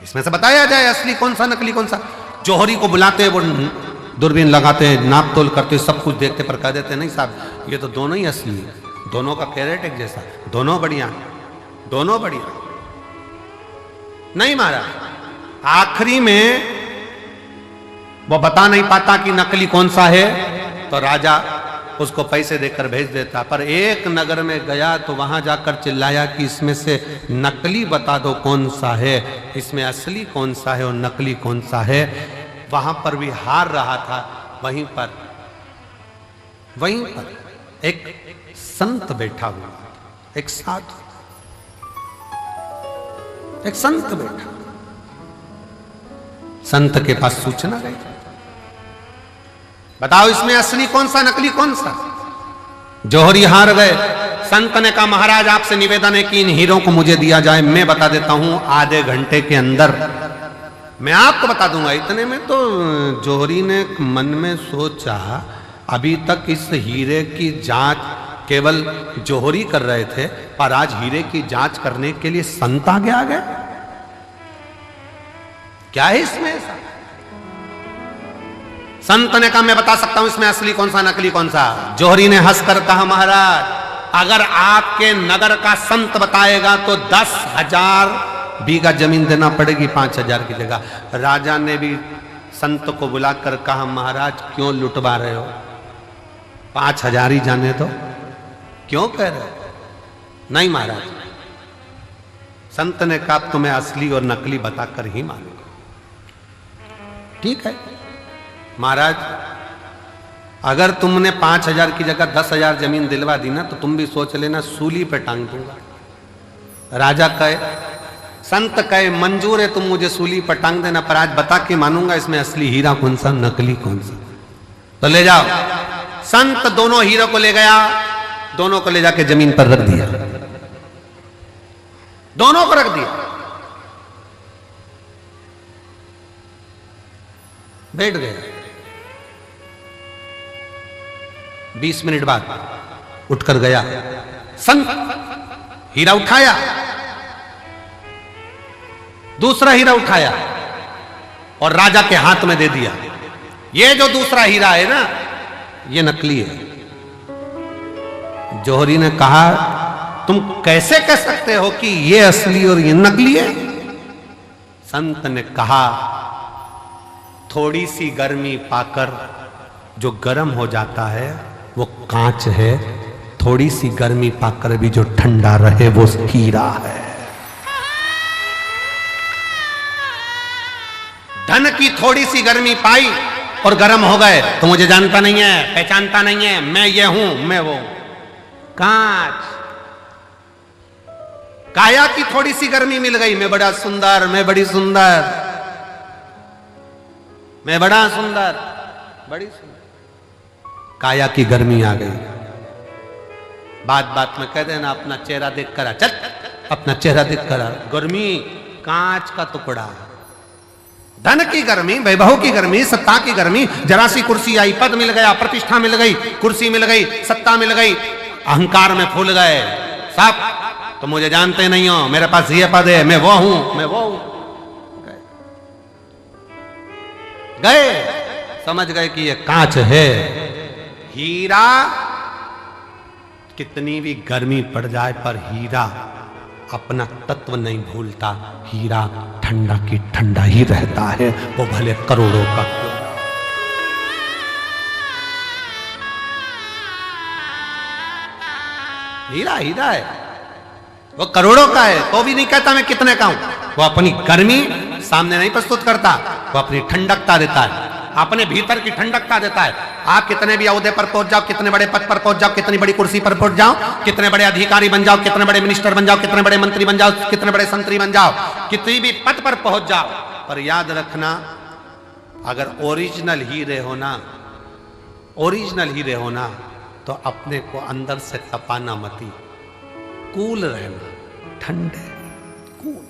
इसमें से बताया जाए असली कौन सा नकली कौन सा। जौहरी को बुलाते हैं, वो दूरबीन लगाते हैं, नाप तोल करते, सब कुछ देखते पर कह देते नहीं साहब ये तो दोनों ही असली है, दोनों का कैरेट एक जैसा, दोनों बढ़िया, दोनों बढ़िया। नहीं मारा, आखिरी में वो बता नहीं पाता कि नकली कौन सा है, तो राजा उसको पैसे देकर भेज देता। पर एक नगर में गया तो वहां जाकर चिल्लाया कि इसमें से नकली बता दो कौन सा है, इसमें असली कौन सा है और नकली कौन सा है। वहां पर भी हार रहा था। वहीं पर एक संत बैठा हुआ, एक साधु, एक संत बैठा। संत के पास सूचना गई, बताओ इसमें असली कौन सा नकली कौन सा। जौहरी हार गए। संत ने कहा महाराज आपसे निवेदन है कि इन हीरों को मुझे दिया जाए, मैं बता देता हूं आधे घंटे के अंदर मैं आपको बता दूंगा। इतने में तो जौहरी ने मन में सोचा अभी तक इस हीरे की जांच केवल जौहरी कर रहे थे, पर आज हीरे की जांच करने के लिए संत आगे आ गए। क्या है इसमें ऐसा? संत ने कहा मैं बता सकता हूं इसमें असली कौन सा नकली कौन सा। जौहरी ने हंसकर कहा महाराज अगर आपके नगर का संत बताएगा तो 10,000 बीघा जमीन देना पड़ेगी 5,000 की जगह। राजा ने भी संत को बुलाकर कहा महाराज क्यों लुटवा रहे हो, 5,000 ही जाने दो, क्यों कह रहे हो? नहीं महाराज, संत ने कहा तुम्हें असली और नकली बताकर ही मानूंगा। ठीक है महाराज, अगर तुमने 5,000 की जगह 10,000 जमीन दिलवा दी ना तो तुम भी सोच लेना सूली पे टांग दूंगा। राजा कहे, संत कहे मंजूर है तुम मुझे सूली पर टांग देना, पर आज बता के मानूंगा इसमें असली हीरा कौन सा नकली कौन सा। तो ले जाओ। संत दोनों हीरो को ले गया, दोनों को ले जाके जमीन पर रख दिया, दोनों को रख दिया, बैठ गए। 20 मिनट बाद उठकर गया संत, हीरा उठाया, दूसरा हीरा उठाया और राजा के हाथ में दे दिया। ये जो दूसरा हीरा है ना ये नकली है। जौहरी ने कहा तुम कैसे कह सकते हो कि ये असली और ये नकली है? संत ने कहा थोड़ी सी गर्मी पाकर जो गर्म हो जाता है वो कांच है, थोड़ी सी गर्मी पाकर भी जो ठंडा रहे वो हीरा है। धन की थोड़ी सी गर्मी पाई और गर्म हो गए तो मुझे जानता नहीं है, पहचानता नहीं है, मैं ये हूं मैं वो। कांच, काया की थोड़ी सी गर्मी मिल गई, मैं बड़ा सुंदर, मैं बड़ी सुंदर, मैं बड़ा सुंदर, बड़ी सुंदर। काया की गर्मी आ गई। बात बात में कह देना अपना चेहरा देख कर आ, चल अपना चेहरा देख कर आ। गर्मी कांच का टुकड़ा। धन की गर्मी, वैभव की गर्मी, सत्ता की गर्मी, जरा सी कुर्सी आई, पद मिल गया, प्रतिष्ठा मिल गई, कुर्सी मिल गई, सत्ता मिल गई, अहंकार में फूल गए सब। तो मुझे जानते नहीं हो, मेरे पास ये पद है, मैं वो हूं, मैं वो हूं। गए, समझ गए कि ये कांच है। हीरा कितनी भी गर्मी पड़ जाए पर हीरा अपना तत्व नहीं भूलता, हीरा ठंडा की ठंडा ही रहता है, वो भले करोड़ों का। हीरा हीरा है, वो करोड़ों का है तो भी नहीं कहता मैं कितने का हूं। वो अपनी गर्मी सामने नहीं प्रस्तुत करता, वो अपनी ठंडकता देता है, अपने भीतर की ठंडकता देता है। आप कितने भी ओहदे पर पहुंच जाओ, कितने बड़े पद पर पहुंच जाओ, कितनी बड़ी कुर्सी पर पहुंच जाओ, कितने बड़े अधिकारी बन जाओ, कितने बड़े मिनिस्टर बन जाओ, कितने बड़े मंत्री बन जाओ, कितने बड़े संतरी बन जाओ, कितनी भी पद पर पहुंच जाओ, पर याद रखना अगर ओरिजिनल हीरे होना, ओरिजिनल हीरे होना तो अपने को अंदर से तपाना मती, कूल रहना, ठंडे कूल।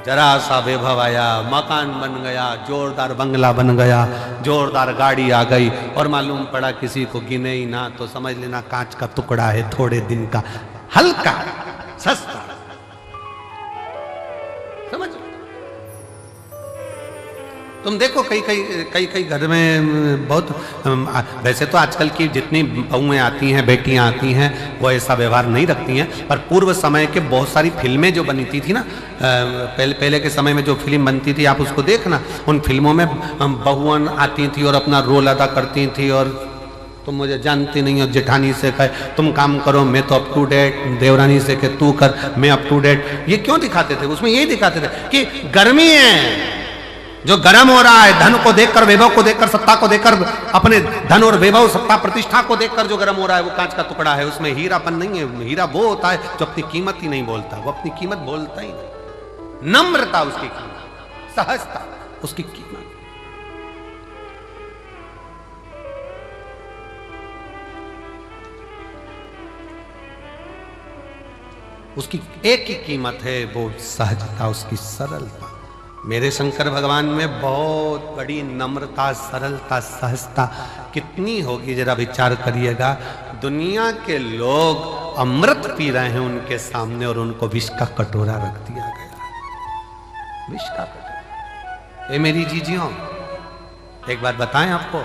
जरा सा वैभव आया, मकान बन गया, जोरदार बंगला बन गया, जोरदार गाड़ी आ गई और मालूम पड़ा किसी को गिने ही ना तो समझ लेना कांच का टुकड़ा है, थोड़े दिन का, हल्का, सस्ता। समझ तुम देखो कई घर में बहुत वैसे तो आजकल की जितनी बहुएं आती हैं, बेटियां आती हैं, वो ऐसा व्यवहार नहीं रखती हैं, पर पूर्व समय के बहुत सारी फिल्में जो बनती थी ना, पहले के समय में जो फिल्म बनती थी, आप उसको देखना, उन फिल्मों में बहुआं आती थी और अपना रोल अदा करती थी, और तुम मुझे जानती नहीं हो, जेठानी से कहे तुम काम करो मैं तो अप टू डेट, देवरानी से कहे तू कर मैं अप टू डेट। ये क्यों दिखाते थे? उसमें यही दिखाते थे कि गर्मी है, जो गर्म हो रहा है, धन को देखकर, वैभव को देखकर, सत्ता को देखकर, अपने धन और वैभव, सत्ता, प्रतिष्ठा को देखकर जो गर्म हो रहा है, वो कांच का टुकड़ा है, उसमें हीरापन नहीं है। हीरा वो होता है जो अपनी कीमत ही नहीं बोलता, वो अपनी कीमत बोलता ही नहीं। नम्रता उसकी कीमत, सहजता उसकी कीमत। उसकी एक ही कीमत है, वो सहजता, उसकी सरलता। मेरे शंकर भगवान में बहुत बड़ी नम्रता, सरलता, सहजता कितनी होगी, जरा विचार करिएगा। दुनिया के लोग अमृत पी रहे हैं उनके सामने और उनको विष का कटोरा रख दिया गया, विष का कटोरा। ये मेरी जीजियों, एक बात बताएं आपको,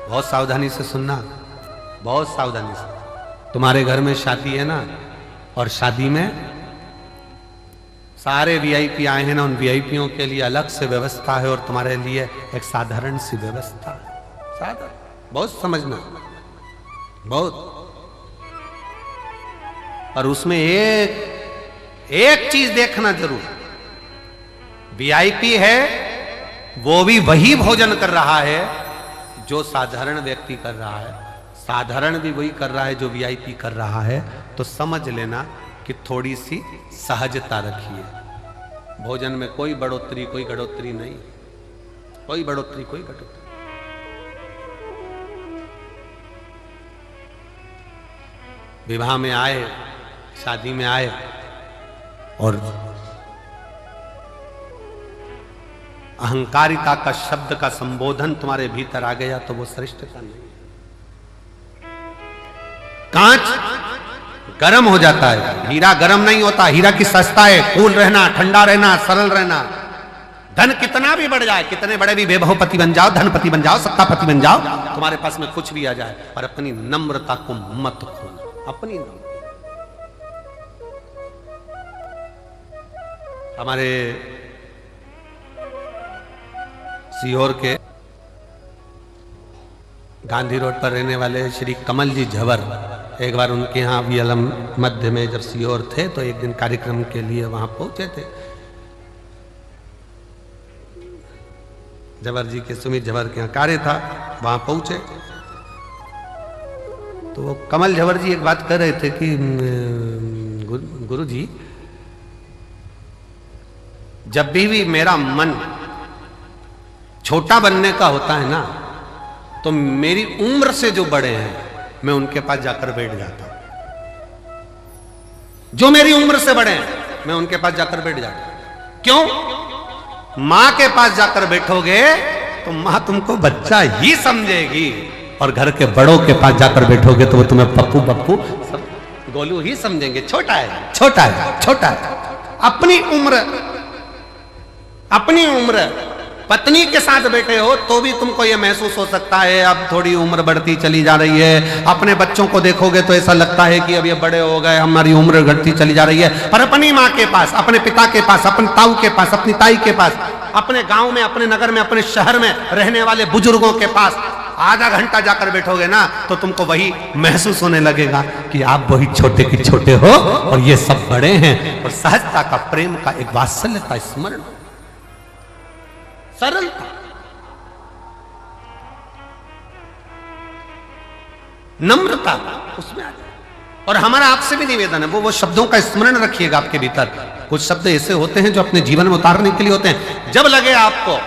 बहुत सावधानी से सुनना, बहुत सावधानी से। तुम्हारे घर में शादी है ना, और शादी में सारे वीआईपी आए हैं ना, उन वीआईपीओं के लिए अलग से व्यवस्था है, और तुम्हारे लिए एक साधारण सी व्यवस्था है। साधारण, बहुत समझना, बहुत। और उसमें एक चीज देखना जरूर, वीआईपी है वो भी वही भोजन कर रहा है जो साधारण व्यक्ति कर रहा है, साधारण भी वही कर रहा है जो वीआईपी कर रहा है। तो समझ लेना कि थोड़ी सी सहजता रखिए। भोजन में कोई बढ़ोतरी, कोई घटोतरी नहीं, कोई बढ़ोतरी, कोई घटोतरी। विवाह में आए, शादी में आए, और अहंकारिता का शब्द का संबोधन तुम्हारे भीतर आ गया तो वो श्रेष्ठता नहीं। कांच गरम हो जाता है, हीरा गरम नहीं होता। हीरा की सस्ता है, कूल रहना, ठंडा रहना, सरल रहना। धन कितना भी बढ़ जाए, कितने बड़े भी वैभवपति बन जाओ, धनपति बन जाओ, सत्तापति बन जाओ, तुम्हारे पास में कुछ भी आ जाए, पर अपनी नम्रता को मत खोना, अपनी नम्रता। हमारे सीहोर के गांधी रोड पर रहने वाले श्री कमल जी झवर, एक बार उनके यहाँ वीएलएम मध्य में जब सीहोर थे तो एक दिन कार्यक्रम के लिए वहां पहुंचे थे। झवर जी के, सुमित झवर के यहाँ कार्य था, वहां पहुंचे तो वो कमल झवर जी एक बात कर रहे थे कि गुरु जी, जब भी मेरा मन छोटा बनने का होता है ना, तो मेरी उम्र से जो बड़े हैं मैं उनके पास जाकर बैठ जाता हूं। जो मेरी उम्र से बड़े हैं मैं उनके पास जाकर बैठ जाता हूं। क्यों? मां के पास जाकर बैठोगे तो मां तुमको बच्चा ही समझेगी, और घर के बड़ों के पास जाकर बैठोगे तो वो तुम्हें पप्पू बप्पू सब गोलू ही समझेंगे। छोटा है, छोटा है, छोटा है। अपनी उम्र पत्नी के साथ बैठे हो तो भी तुमको यह महसूस हो सकता है अब थोड़ी उम्र बढ़ती चली जा रही है। अपने बच्चों को देखोगे तो ऐसा लगता है कि अब ये बड़े हो गए, हमारी उम्र घटती चली जा रही है। पर अपनी माँ के पास, अपने पिता के पास, अपने ताऊ के पास, अपनी ताई के पास, अपने गांव में, अपने नगर में, अपने शहर में रहने वाले बुजुर्गों के पास आधा घंटा जाकर बैठोगे ना तो तुमको वही महसूस होने लगेगा कि आप वही छोटे के छोटे हो और ये सब बड़े हैं। और सहजता का, प्रेम का, एक वात्सल्यता, स्मरण, सरलता, नम्रता उसमें आ जाए। और हमारा आपसे भी निवेदन है, वो शब्दों का स्मरण रखिएगा आपके भीतर। कुछ शब्द ऐसे होते हैं जो अपने जीवन में उतारने के लिए होते हैं। जब लगे आपको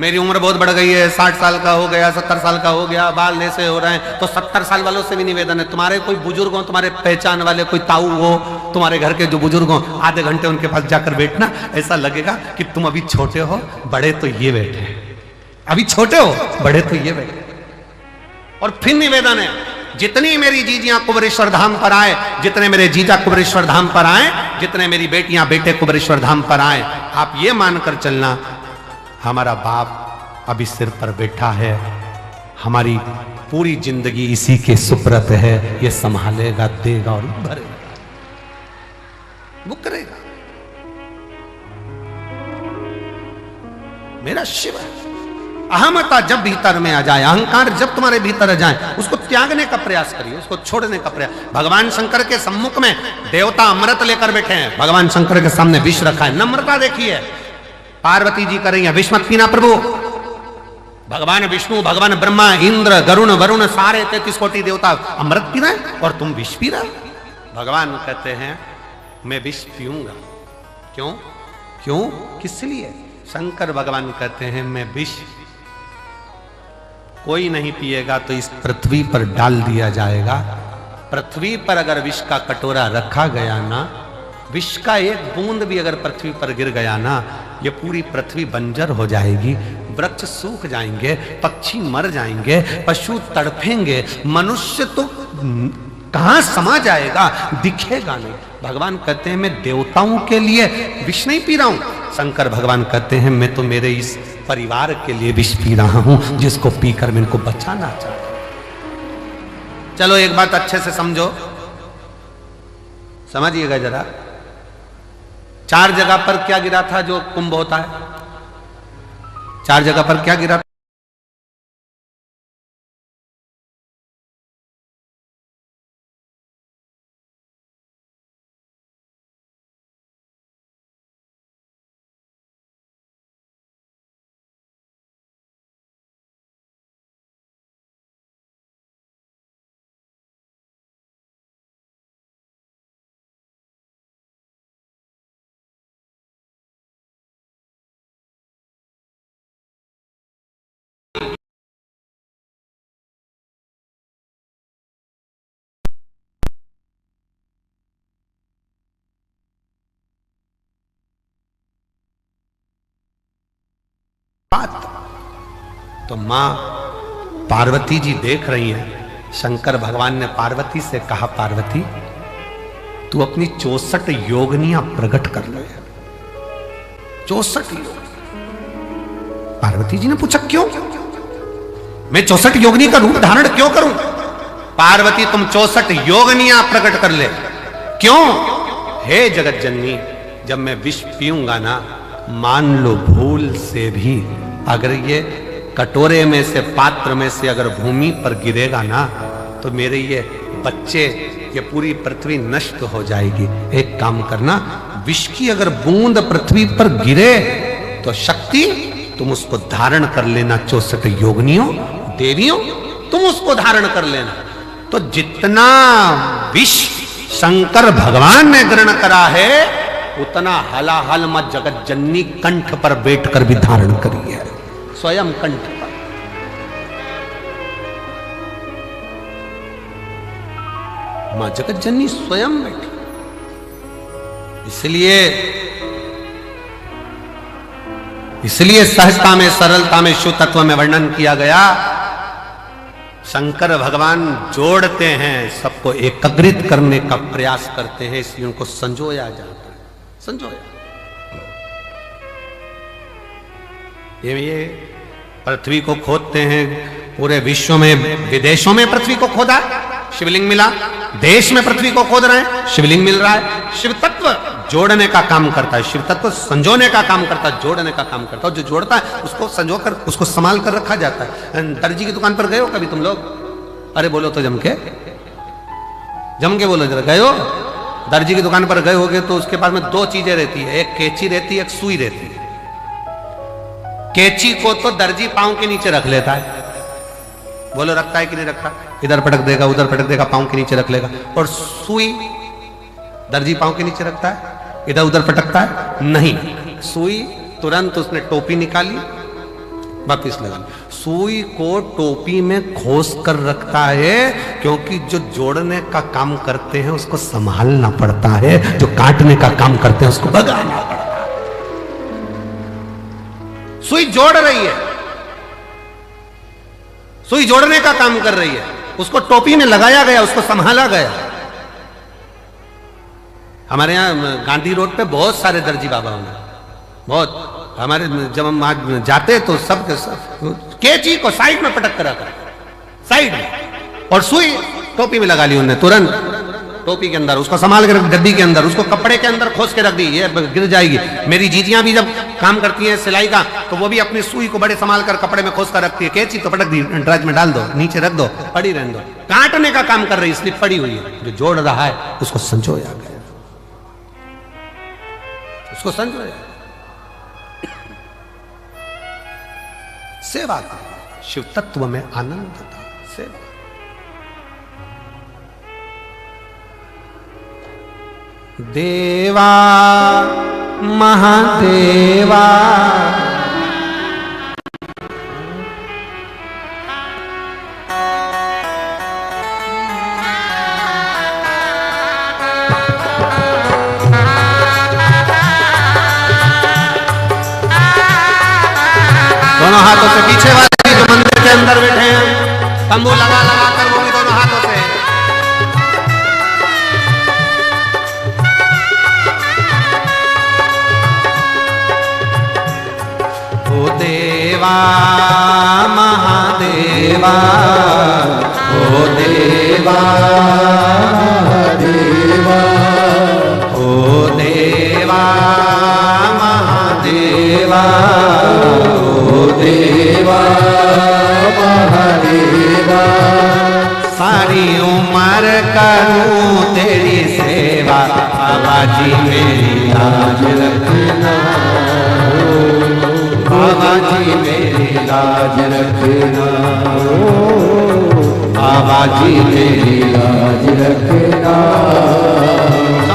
मेरी उम्र बहुत बढ़ गई है, 60 साल का हो गया, 70 साल का हो गया, बाल ऐसे हो रहे हैं, तो 70 साल वालों से भी निवेदन है, तुम्हारे कोई बुजुर्ग हो, तुम्हारे पहचान वाले कोई ताऊ हो, तुम्हारे घर के जो बुजुर्ग हो, आधे घंटे उनके पास जाकर बैठना। ऐसा लगेगा कि तुम अभी छोटे हो, बड़े तो ये बैठे, अभी छोटे हो, बड़े तो ये बैठे। और फिर निवेदन है, जितनी मेरी जीजियां कुबरेश्वर धाम पर आए, जितने मेरे जीजा कुबरेश्वर धाम पर आए, जितने मेरी बेटियां बेटे कुबरेश्वर धाम पर आए, आप ये मानकर चलना हमारा बाप अभी सिर पर बैठा है, हमारी पूरी जिंदगी इसी के सुप्रत है, ये संभालेगा, देगा और भरेगा, वो करेगा। मेरा शिव है। अहमता जब भीतर में आ जाए, अहंकार जब तुम्हारे भीतर आ जाए, उसको त्यागने का प्रयास करिए, उसको छोड़ने का प्रयास। भगवान शंकर के सम्मुख में देवता अमृत लेकर बैठे हैं, भगवान शंकर के सामने विष रखा है, नम्रता देखिए। पार्वती जी कर रही है, विष मत पीना प्रभु। भगवान विष्णु, भगवान ब्रह्मा, इंद्र, गरुण, वरुण, सारे 33 कोटि देवता अमृत पी रहे हैं और तुम विष पी रहे। भगवान कहते हैं मैं विष पीऊंगा। क्यों? क्यों? किस लिए? शंकर भगवान कहते हैं मैं विष कोई नहीं पिएगा तो इस पृथ्वी पर डाल दिया जाएगा। पृथ्वी पर अगर विष का कटोरा रखा गया ना, विष का एक बूंद भी अगर पृथ्वी पर गिर गया ना, ये पूरी पृथ्वी बंजर हो जाएगी, वृक्ष सूख जाएंगे, पक्षी मर जाएंगे, पशु तड़पेंगे, मनुष्य तो कहां समा जाएगा, दिखेगा नहीं। भगवान कहते हैं मैं देवताओं के लिए विष नहीं पी रहा हूं। शंकर भगवान कहते हैं मैं तो मेरे इस परिवार के लिए विष पी रहा हूं, जिसको पीकर मैं इनको बचाना चाहता हूं। चलो एक बात अच्छे से समझो, समझिएगा जरा। 4 जगह पर क्या गिरा था जो कुंभ होता है? 4 जगह पर क्या गिरा? तो मां पार्वती जी देख रही हैं। शंकर भगवान ने पार्वती से कहा पार्वती तू अपनी 64 योगनियां प्रकट कर ले। 64 योग। पार्वती जी ने पूछा क्यों? मैं 64 योगनी का रूप धारण क्यों करूं? पार्वती तुम 64 योगनियां प्रकट कर ले। क्यों? हे जगत जननी, जब मैं विष पीऊंगा ना, मान लो भूल से भी अगर ये कटोरे में से, पात्र में से अगर भूमि पर गिरेगा ना, तो मेरे ये बच्चे, ये पूरी पृथ्वी नष्ट हो जाएगी। एक काम करना, विष की अगर बूंद पृथ्वी पर गिरे तो शक्ति तुम उसको धारण कर लेना। 64 योगनियों, देवियों, तुम उसको धारण कर लेना। तो जितना विष शंकर भगवान ने ग्रहण करा है, उतना हलाहल मत जगत जननी कंठ पर बैठकर भी धारण करी है, स्वयं कंठ पर। मां जगत जननी स्वयं बैठी। इसलिए सहजता में, सरलता में, शुद्ध तत्व में वर्णन किया गया। शंकर भगवान जोड़ते हैं, सबको एकत्रित करने का प्रयास करते हैं, इसलिए उनको संजोया जाता है। संजोया। ये पृथ्वी को खोदते हैं, पूरे विश्व में, विदेशों में पृथ्वी को खोदा, शिवलिंग मिला। देश में पृथ्वी को खोद रहे हैं, शिवलिंग मिल रहा है। शिव तत्व जोड़ने का काम करता है, शिव तत्व संजोने का काम करता है, जोड़ने का काम करता है। जो जोड़ता है उसको संजोकर, उसको संभाल कर रखा जाता है। दर्जी की दुकान पर गए हो कभी तुम लोग? अरे बोलो तो जम के बोलो जरा। गए हो? दर्जी की दुकान पर गए होगे तो उसके पास में 2 चीजें रहती है, एक कैंची रहती है, एक सुई रहती है। कैंची को तो दर्जी पांव के नीचे रख लेता है, बोलो रखता है कि नहीं रखता? इधर पटक देगा, उधर पटक देगा, पांव के नीचे रख लेगा। और सुई दर्जी पांव के नीचे रखता है, इधर उधर पटकता है? नहीं। सुई तुरंत उसने टोपी निकाली, वापिस लगा। सुई को टोपी में खोस कर रखता है, क्योंकि जो जोड़ने का काम करते हैं उसको संभालना पड़ता है, जो काटने का काम करते हैं उसको भगाना पड़ता है। सुई जोड़ रही है, सुई जोड़ने का काम कर रही है, उसको टोपी में लगाया गया, उसको संभाला गया। हमारे यहां गांधी रोड पे बहुत सारे दर्जी बाबा होंगे, बहुत हमारे जब हम वहां जाते तो सब के सब कैंची को साइड में पटक कर रखा, साइड में, और सुई टोपी में लगा ली उन्होंने तुरंत, टोपी के अंदर उसको संभाल के रख, डब्बी के अंदर उसको कपड़े के अंदर खोस के रख दी, ये गिर जाएगी। मेरी जीजियां भी जब काम करती हैं सिलाई का तो वो भी अपनी सुई को बड़े संभाल कर कपड़े में खोस कर रखती है, कैंची तो पटक दी, ड्राज में डाल दो, नीचे रख दो, पड़ी रहने दो, काटने का काम कर रही इसलिए पड़ी हुई है, जो जोड़ रहा है उसको संजोया गया, उसको संजोया। सेवा का शिव तत्व में आनंद था, सेवा। देवा महादेवा दोनों हाथों से पीछे वाले जो मंदिर के अंदर बैठे हैं तंबू लगा लगा कर वो भी दोनों हाथों से। ओ देवा महादेवा, ओ देवा महादेवा, ओ देवा महादेवा, देवा महादेवा, सारी उम्र करूं तेरी सेवा, बाबा जी मेरी लाज रखना, बाबा जी मेरी लाज रखना, बाबा जी मेरी लाज रखना,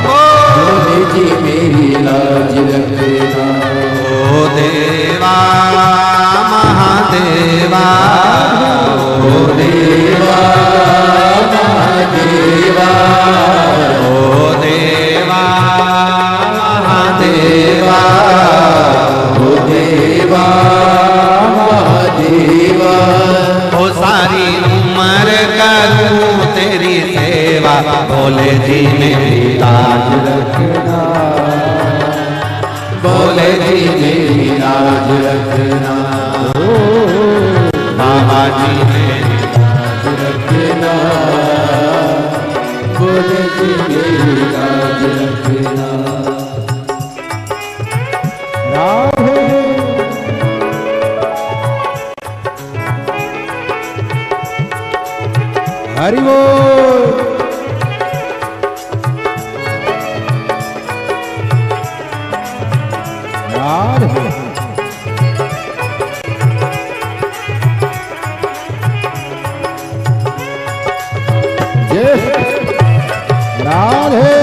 बाबा जी मेरी लाज रखना। ओ देवा महादेवा, ओ देवा महादेवा, ओ देवा महादेवा, ओ देवा महादेवा, ओ सारी उम्र करूं तेरी सेवा, भोले जी मेरी लाज रखना, भोले जी मेरी लाज रखना, बाबा जी मेरी लाज रखना, भोले जी मेरी लाज रखना। हरि बोल। राधे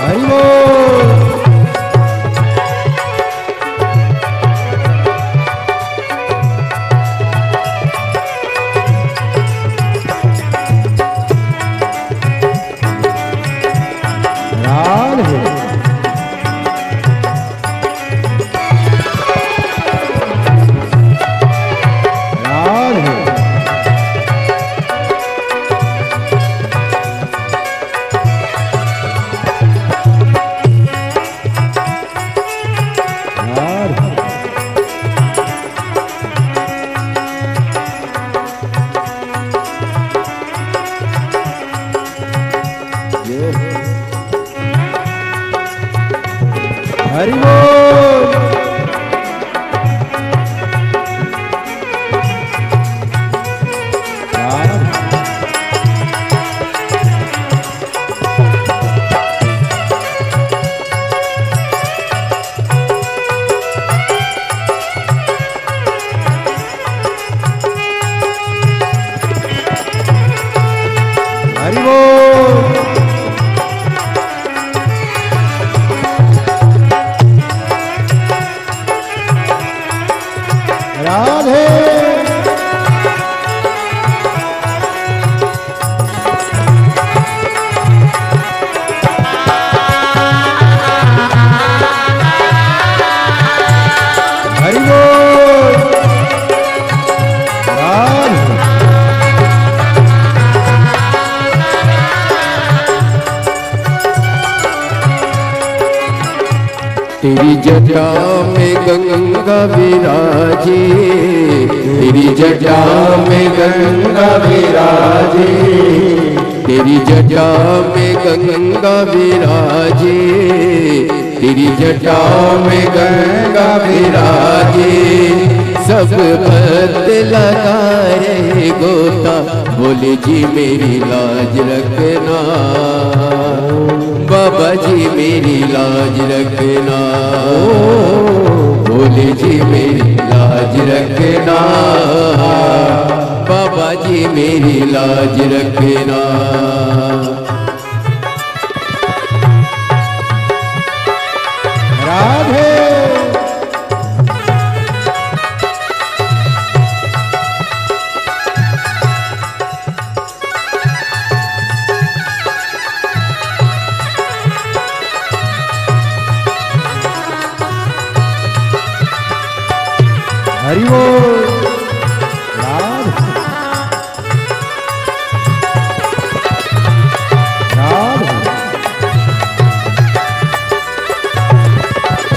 हरि बोल। हरि बोल। हरि बोल। तेरी जटा में गंगा विराजे, तेरी जटा में गंगा विराजे, तेरी जटा में गंगा विराजे, तेरी जटा में गंगा विराजे। सब पत लगा रहे गोता, बोले जी मेरी लाज रखना, बाबा जी मेरी लाज रखना, बोले जी मेरी लाज रखना, बाबा जी मेरी लाज रखना। राधे हरि बोल। राधे राधे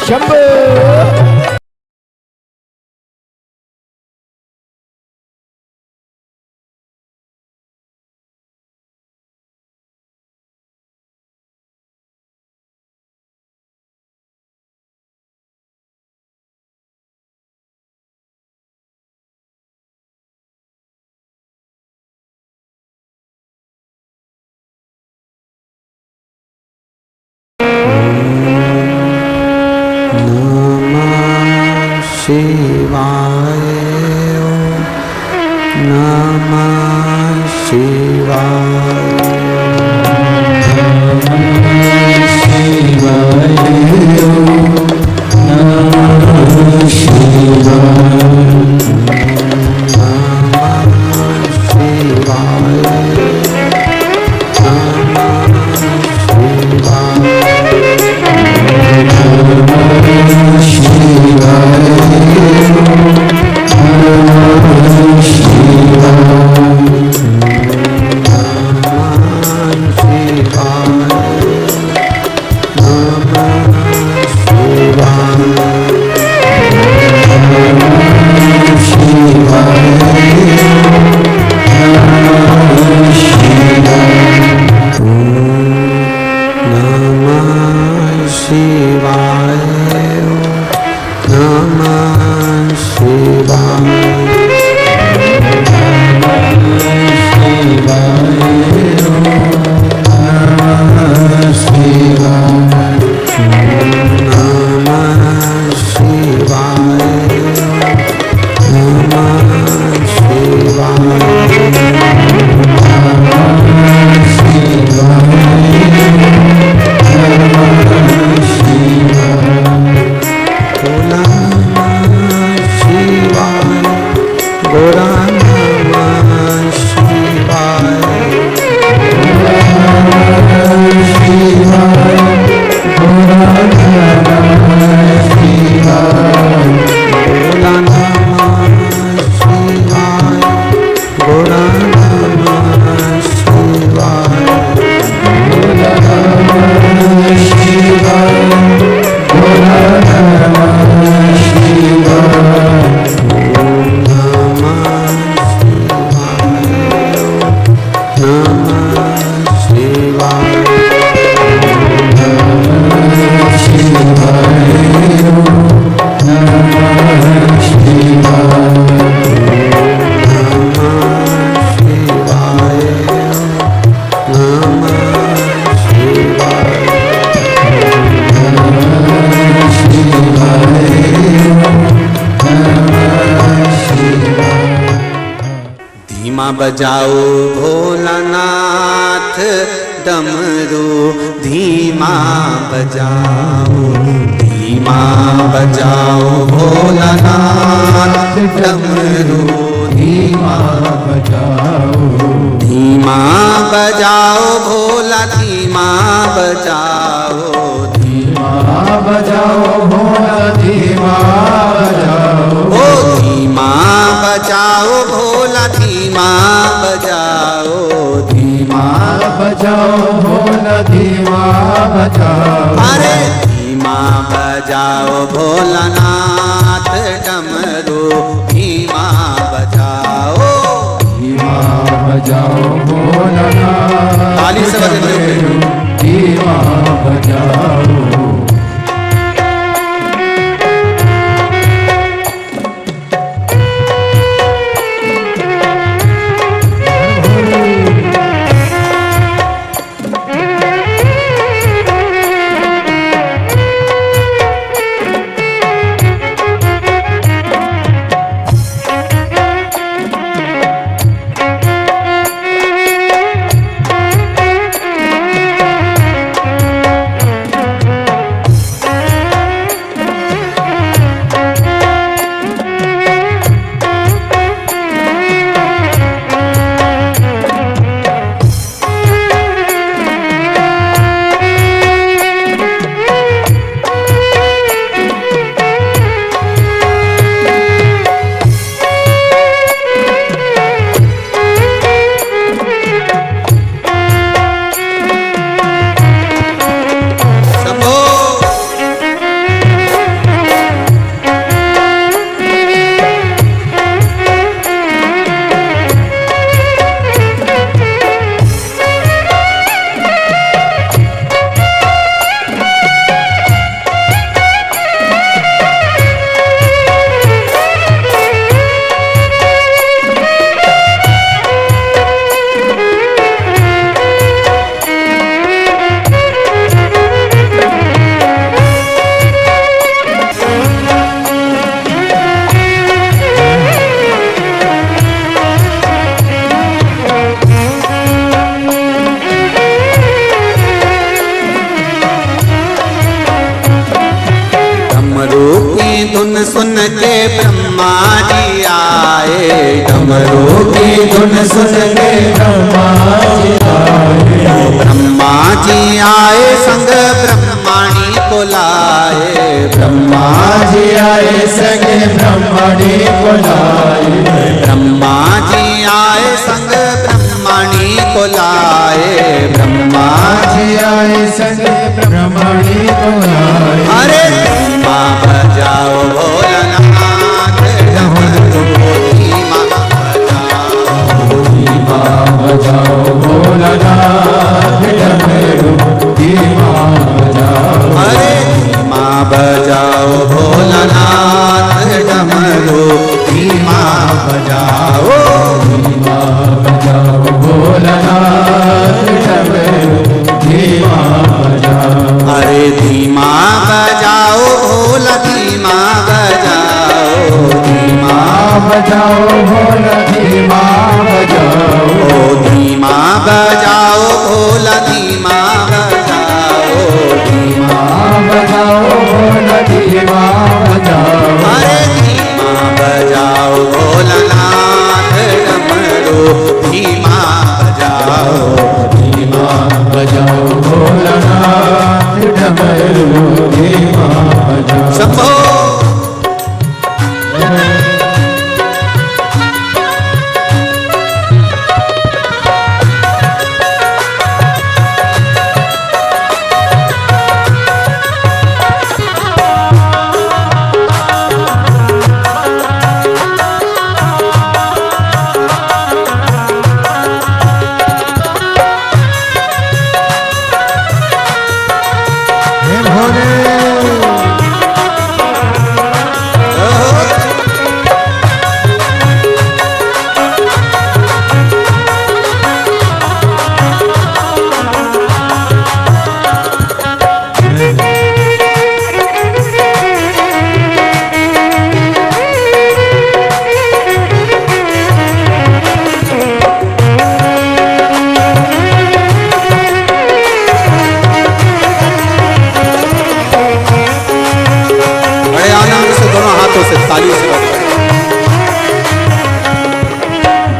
शंभो। शिवाय नमः शिवाय शिवाय नमः शिवाय बजाओ भोलानाथ डमरू धीमा बजाओ, धीमा बजाओ भोलानाथ डमरू धीमा बजाओ, धीमा बजाओ भोला धीमा बजाओ, धीमा बजाओ भोला धीमा बजाओ, ओ धीमा बजाओ भोला धीमा बजाओ, धीमा बजाओ भोला धीमा बजाओ, अरे धीमा बजाओ भोलानाथ डमरू धीमा बजाओ, धीमा बजाओ भोलानाथ ताली से बजते हुए धीमा बजाओ। धुन सुन के ब्रह्मा जी आए, डमरू की धुन सुन के ब्रह्मा जी आए, ब्रह्मा जी आए संग ब्रह्माणी को लाए, ब्रह्मा जी आए संग ब्रह्माणी को लाए, ब्रह्मा जी आए संग ब्रह्माणी को लाए, ब्रह्मा जी आए संग ब्रह्माणी को लाए। अरे धीमा बजाओ भोलानाथ डमरू धीमा बजाओ, धीमा बजाओ भोलानाथ डमरू धीमा बजाओ। अरे धीमा बजाओ भोलानाथ डमरू धीमा बजाओ, धीमा बजाओ भोलानाथ डमरू धीमा बजाओ। अरे धीमा बजाओ भोला धीमा बजाओ, धीमा बजाओ भोला धीमा बजाओ, धीमा बजाओ भोला धीमा बजाओ, धीमा बजाओ भोला धीमा बजाओ। अरे धीमा बजाओ भोलानाथ डमरू धीमा बजाओ, धीमा बजाओ भोलानाथ डमरू धीमा बजाओ। शंभो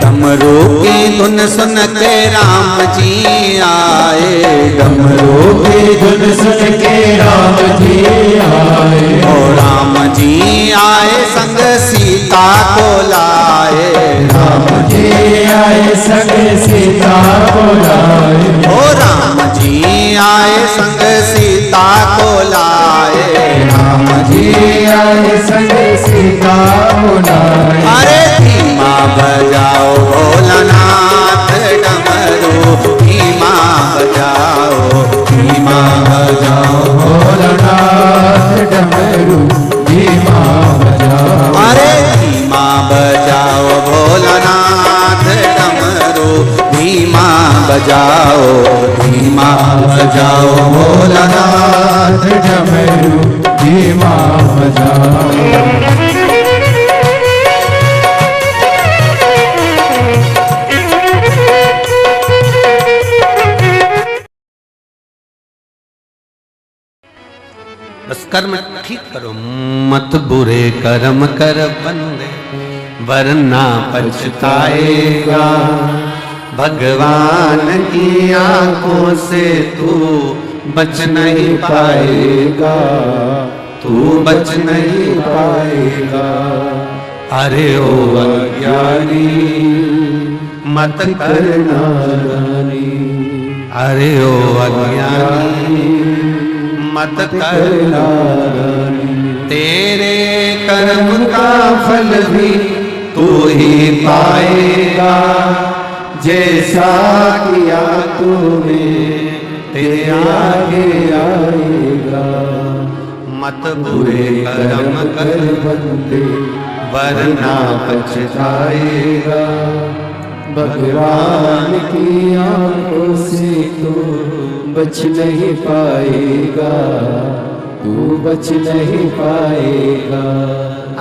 डमरू की धुन सुन के राम जी आए, डमरू की धुन सुन के राम जी आए, ओ राम जी आए संग सीता को लाए, राम जी आए संग सीता को लाए, ओ राम जी आए संग सीता को लाए, राम जी आए संग सीता बुलाए। अरे धीमा बजाओ भोलानाथ डमरू धीमा बजाओ धीमा बजाओ भोलानाथ डमरू धीमा बजाओ। अरे धीमा बजाओ भोलानाथ डमरू धीमा बजाओ धीमा बजाओ भोलानाथ डमरू धीमा बजाओ। बस कर्म ठीक करो, मत बुरे कर्म कर बंदे वरना पछताएगा। भगवान की आंखों से तू बच नहीं पाएगा, तू बच नहीं पाएगा। अरे ओ अज्ञानी मत करना नादानी, अरे ओ अज्ञानी मत करना नादानी। तेरे कर्म का फल भी तू ही पाएगा, जैसा किया तूने तेरे आगे आएगा। मत बुरे कर्म कर बंदे वरना पछताएगा। भगवान की आंखों से तू बच नहीं पाएगा, तू बच नहीं पाएगा।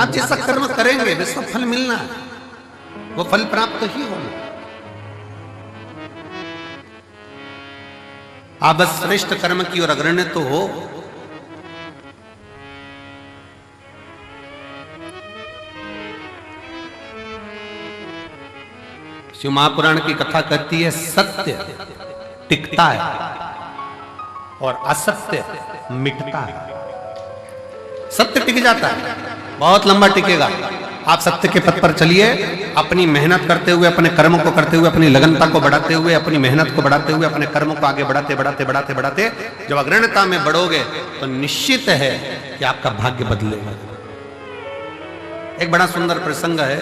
आप जैसा कर्म करेंगे वैसा फल मिलना है, वो फल प्राप्त ही होगा। आप बस श्रेष्ठ कर्म की ओर अग्रणी तो हो। शिव महापुराण की कथा कहती है सत्य टिकता है और असत्य मिटता है। सत्य टिक जाता है, बहुत लंबा टिकेगा। आप सत्य के पथ पर चलिए, अपनी मेहनत करते हुए, अपने कर्म को करते हुए, अपनी लगनता को बढ़ाते हुए, अपनी मेहनत को बढ़ाते हुए, अपने कर्म को आगे बढ़ाते बढ़ाते बढ़ाते बढ़ाते जब अग्रणता में बढ़ोगे तो निश्चित है कि आपका भाग्य बदलेगा। एक बड़ा सुंदर प्रसंग है।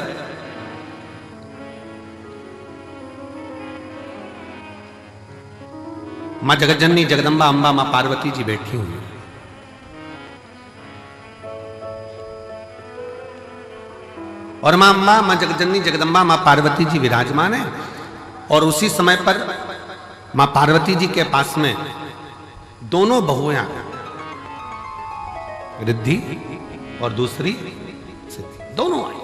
मां जगज्जननी जगदम्बा अंबा मां पार्वती जी बैठी हुई, और मां अंबा मां जगज्जननी जगदम्बा मां पार्वती जी विराजमान है। और उसी समय पर मां पार्वती जी के पास में दोनों बहुएं, रिद्धि और दूसरी सिद्धि, दोनों आई।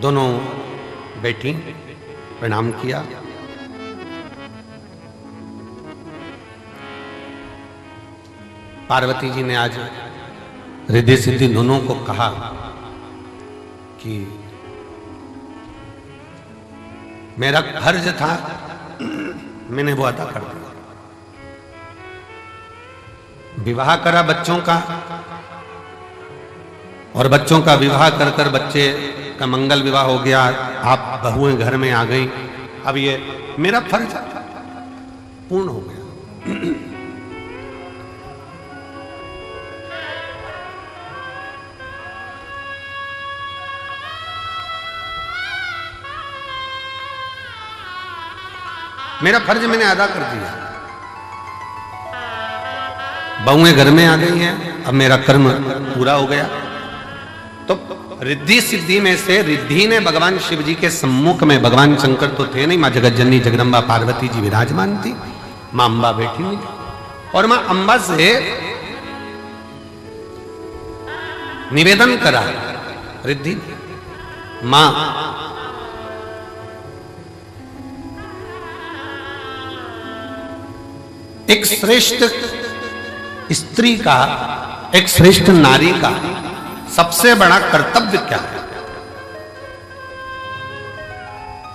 दोनों बैठी, प्रणाम किया। पार्वती जी ने आज रिद्धि सिद्धि दोनों को कहा कि मेरा फर्ज था, मैंने वो अदा कर दिया। विवाह करा बच्चों का, और बच्चों का विवाह कर कर बच्चे का मंगल विवाह हो गया। आप बहुएं घर में आ गई। अब ये मेरा फर्ज पूर्ण हो गया। मेरा फर्ज मैंने अदा कर दिया। बहुएं घर में आ गई हैं, अब मेरा कर्म पूरा हो गया। तो रिद्धि सिद्धि में से रिद्धि ने भगवान शिव जी के सम्मुख में, भगवान शंकर तो थे नहीं, मां जगज्जननी जगदम्बा पार्वती जी विराजमान थी, मां अंबा बैठी हुई, और मां अंबा से निवेदन करा रिद्धि, मां एक श्रेष्ठ स्त्री का, एक श्रेष्ठ नारी का सबसे बड़ा कर्तव्य क्या है?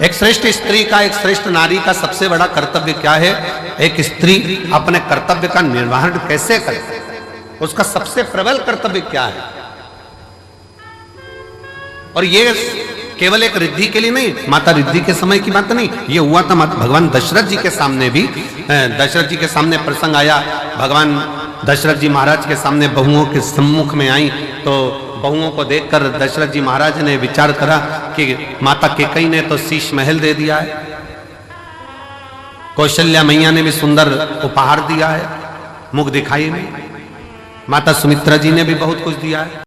एक श्रेष्ठ स्त्री का, एक श्रेष्ठ नारी का सबसे बड़ा कर्तव्य क्या है? एक स्त्री अपने कर्तव्य का निर्वहन कैसे करे, उसका सबसे प्रबल कर्तव्य क्या है? और ये केवल एक रिद्धि के लिए नहीं, माता रिद्धि के समय की बात नहीं, ये हुआ था भगवान दशरथ जी के सामने भी। दशरथ जी के सामने प्रसंग आया, भगवान दशरथ जी महाराज के सामने बहुओं के सम्मुख में आई, तो बहुओं को देखकर दशरथ जी महाराज ने विचार करा कि माता कैकेयी ने तो शीश महल दे दिया है, कौशल्या मैया ने भी सुंदर उपहार दिया है, मुख दिखाई नहीं, माता सुमित्रा जी ने भी बहुत कुछ दिया है।